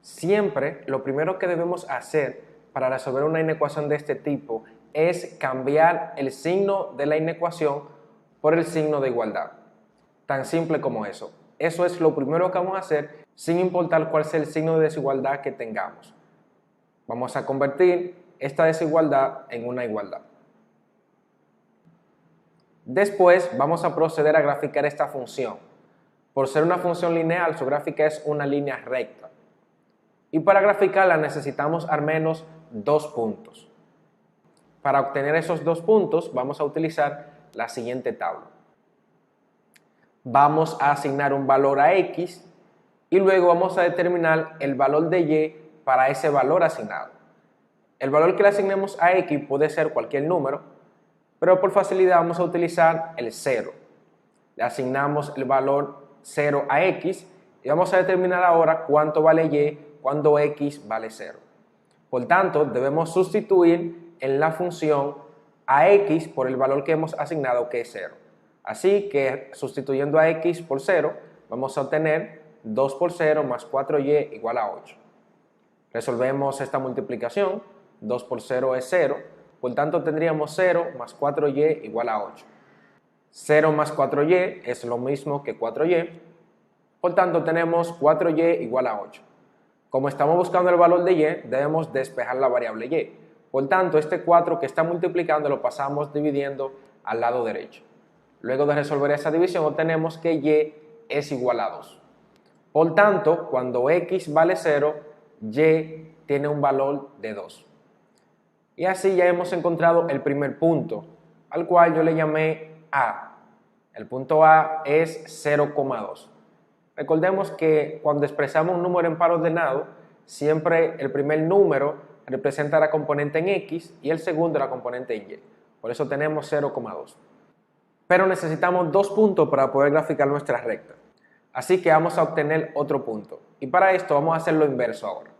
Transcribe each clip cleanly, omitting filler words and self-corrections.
Siempre lo primero que debemos hacer para resolver una inecuación de este tipo es cambiar el signo de la inecuación por el signo de igualdad. Tan simple como eso. Eso es lo primero que vamos a hacer sin importar cuál sea el signo de desigualdad que tengamos. Vamos a convertir esta desigualdad en una igualdad. Después vamos a proceder a graficar esta función. Por ser una función lineal, su gráfica es una línea recta. Y para graficarla necesitamos al menos 2 puntos. Para obtener esos 2 puntos vamos a utilizar la siguiente tabla. Vamos a asignar un valor a X y luego vamos a determinar el valor de Y para ese valor asignado. El valor que le asignemos a X puede ser cualquier número, pero por facilidad vamos a utilizar el 0. Le asignamos el valor 0 a X y vamos a determinar ahora cuánto vale Y cuando X vale 0. Por tanto, debemos sustituir en la función a X por el valor que hemos asignado, que es 0. Así que sustituyendo a X por 0, vamos a obtener 2 por 0 más 4Y igual a 8. Resolvemos esta multiplicación, 2 por 0 es 0, por tanto tendríamos 0 más 4Y igual a 8. 0 más 4Y es lo mismo que 4Y, por tanto tenemos 4Y igual a 8. Como estamos buscando el valor de Y, debemos despejar la variable Y. Por tanto, este 4 que está multiplicando lo pasamos dividiendo al lado derecho. Luego de resolver esa división obtenemos que Y es igual a 2. Por tanto, cuando X vale 0, Y tiene un valor de 2. Y así ya hemos encontrado el primer punto, al cual yo le llamé A. El punto A es 0,2. Recordemos que cuando expresamos un número en par ordenado, siempre el primer número representa la componente en X y el segundo la componente en Y. Por eso tenemos 0,2. Pero necesitamos 2 puntos para poder graficar nuestra recta. Así que vamos a obtener otro punto. Y para esto vamos a hacer lo inverso ahora.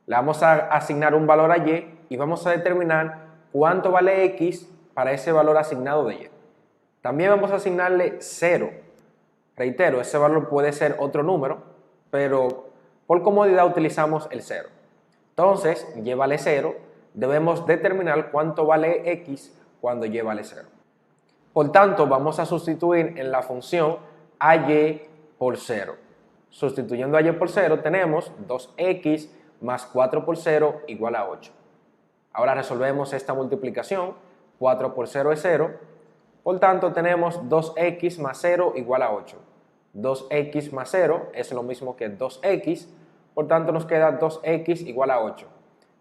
Le vamos a asignar un valor a Y y vamos a determinar cuánto vale X para ese valor asignado de Y. También vamos a asignarle 0. Reitero, ese valor puede ser otro número, pero por comodidad utilizamos el 0. Entonces, Y vale 0, debemos determinar cuánto vale X cuando Y vale 0. Por tanto, vamos a sustituir en la función a Y por 0. Sustituyendo a Y por 0 tenemos 2X más 4 por 0 igual a 8. Ahora resolvemos esta multiplicación, 4 por 0 es 0, por tanto tenemos 2X más 0 igual a 8. 2X más 0 es lo mismo que 2X, por tanto nos queda 2X igual a 8.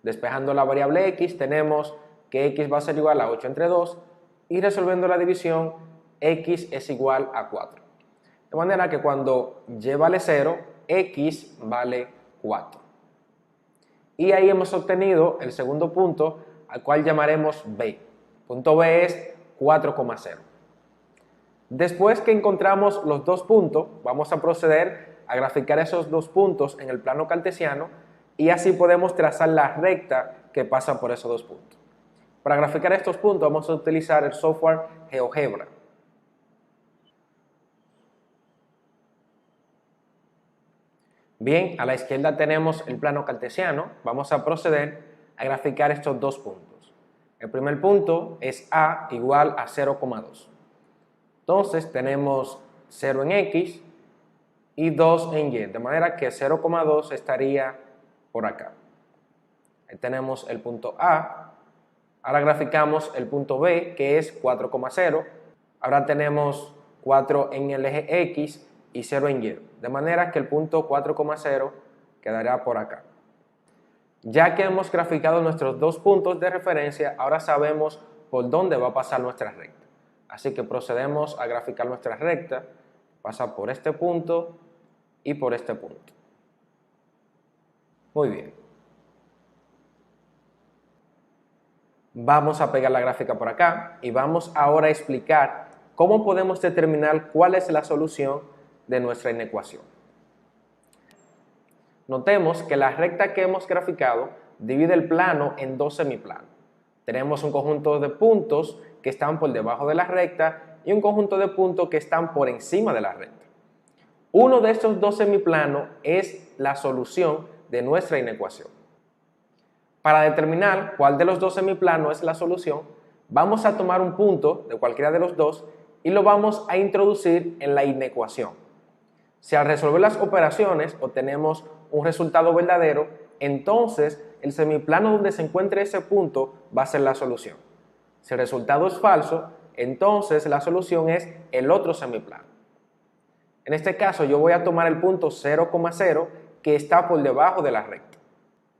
Despejando la variable X tenemos que X va a ser igual a 8 entre 2 y resolviendo la división X es igual a 4. De manera que cuando Y vale 0, X vale 4. Y ahí hemos obtenido el segundo punto, al cual llamaremos B. Punto B es 4,0. Después que encontramos los 2 puntos, vamos a proceder a graficar esos 2 puntos en el plano cartesiano y así podemos trazar la recta que pasa por esos 2 puntos. Para graficar estos puntos vamos a utilizar el software GeoGebra. Bien, a la izquierda tenemos el plano cartesiano. Vamos a proceder a graficar estos 2 puntos. El primer punto es A igual a 0,2. Entonces tenemos 0 en X y 2 en Y, de manera que 0,2 estaría por acá. Ahí tenemos el punto A. Ahora graficamos el punto B, que es 4,0. Ahora tenemos 4 en el eje X y 0 en Y, de manera que el punto 4,0 quedará por acá. Ya que hemos graficado nuestros 2 puntos de referencia, ahora sabemos por dónde va a pasar nuestra recta. Así que procedemos a graficar nuestra recta, pasa por este punto y por este punto. Muy bien. Vamos a pegar la gráfica por acá y vamos ahora a explicar cómo podemos determinar cuál es la solución de nuestra inecuación. Notemos que la recta que hemos graficado divide el plano en 2 semiplanos. Tenemos un conjunto de puntos que están por debajo de la recta y un conjunto de puntos que están por encima de la recta. Uno de estos 2 semiplanos es la solución de nuestra inecuación. Para determinar cuál de los dos semiplanos es la solución, vamos a tomar un punto de cualquiera de los dos y lo vamos a introducir en la inecuación. Si al resolver las operaciones obtenemos un resultado verdadero, entonces el semiplano donde se encuentre ese punto va a ser la solución. Si el resultado es falso, entonces la solución es el otro semiplano. En este caso yo voy a tomar el punto 0,0 que está por debajo de la recta.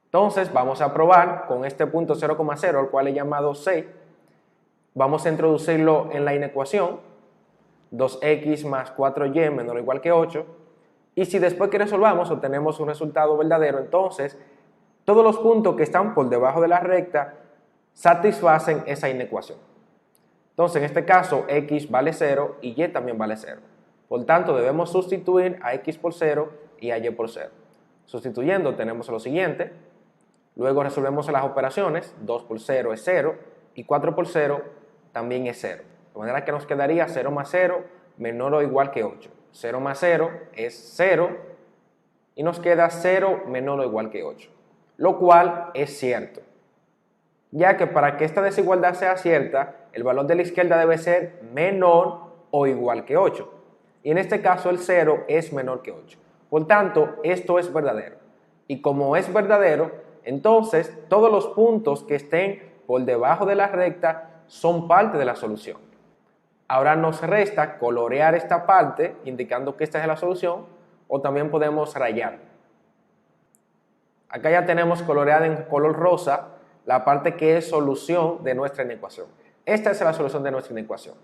Entonces vamos a probar con este punto 0,0, al cual he llamado 6. Vamos a introducirlo en la inecuación, 2x más 4y menor o igual que 8. Y si después que resolvamos obtenemos un resultado verdadero, entonces todos los puntos que están por debajo de la recta satisfacen esa inecuación. Entonces en este caso x vale 0 y y también vale 0. Por tanto debemos sustituir a x por 0 y a y por 0. Sustituyendo tenemos lo siguiente. Luego resolvemos las operaciones, 2 por 0 es 0 y 4 por 0 también es 0. De manera que nos quedaría 0 más 0 menor o igual que 8. 0 más 0 es 0 y nos queda 0 menor o igual que 8. Lo cual es cierto, ya que para que esta desigualdad sea cierta, el valor de la izquierda debe ser menor o igual que 8. Y en este caso el 0 es menor que 8. Por tanto, esto es verdadero. Y como es verdadero, entonces todos los puntos que estén por debajo de la recta son parte de la solución. Ahora nos resta colorear esta parte indicando que esta es la solución, o también podemos rayar. Acá ya tenemos coloreada en color rosa la parte que es solución de nuestra inecuación. Esta es la solución de nuestra inecuación.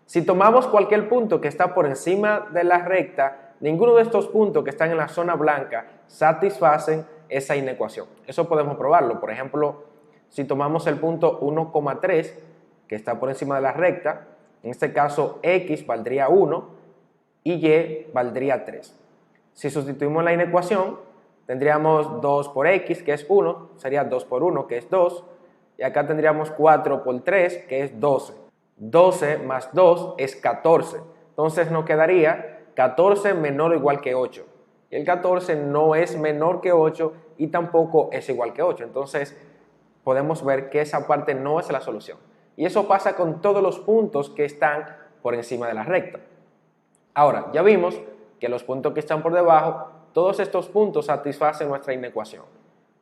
Si tomamos cualquier punto que está por encima de la recta, ninguno de estos puntos que están en la zona blanca satisfacen esa inecuación. Eso podemos probarlo. Por ejemplo, si tomamos el punto 1,3 que está por encima de la recta, en este caso x valdría 1 y y valdría 3. Si sustituimos la inecuación, tendríamos 2 por x, que es 1, sería 2 por 1, que es 2, y acá tendríamos 4 por 3, que es 12. 12 más 2 es 14. Entonces nos quedaría 14 menor o igual que 8. Y el 14 no es menor que 8 y tampoco es igual que 8. Entonces podemos ver que esa parte no es la solución. Y eso pasa con todos los puntos que están por encima de la recta. Ahora, ya vimos que los puntos que están por debajo, todos estos puntos satisfacen nuestra inecuación.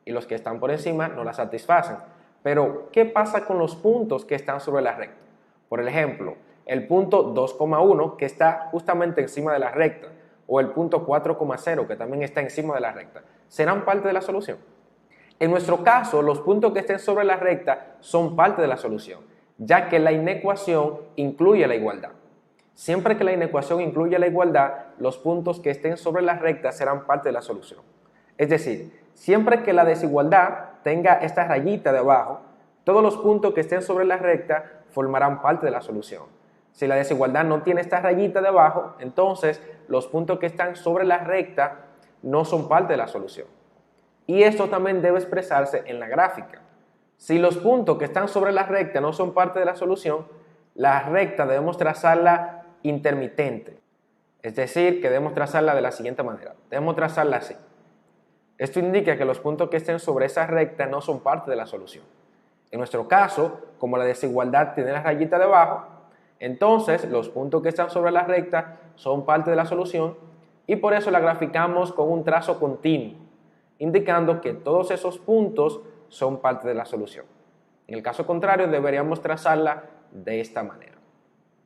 Y los que están por encima no la satisfacen. Pero, ¿qué pasa con los puntos que están sobre la recta? Por ejemplo, el punto 2,1 que está justamente encima de la recta, o el punto 4,0 que también está encima de la recta, ¿serán parte de la solución? En nuestro caso, los puntos que estén sobre la recta son parte de la solución, ya que la inecuación incluye la igualdad. Siempre que la inecuación incluye la igualdad, los puntos que estén sobre la recta serán parte de la solución. Es decir, siempre que la desigualdad tenga esta rayita debajo, todos los puntos que estén sobre la recta formarán parte de la solución. Si la desigualdad no tiene esta rayita debajo, entonces los puntos que están sobre la recta no son parte de la solución. Y esto también debe expresarse en la gráfica. Si los puntos que están sobre la recta no son parte de la solución, la recta debemos trazarla intermitente. Es decir, que debemos trazarla de la siguiente manera. Debemos trazarla así. Esto indica que los puntos que estén sobre esa recta no son parte de la solución. En nuestro caso, como la desigualdad tiene la rayita debajo, entonces los puntos que están sobre la recta son parte de la solución y por eso la graficamos con un trazo continuo, indicando que todos esos puntos son parte de la solución. En el caso contrario, deberíamos trazarla de esta manera.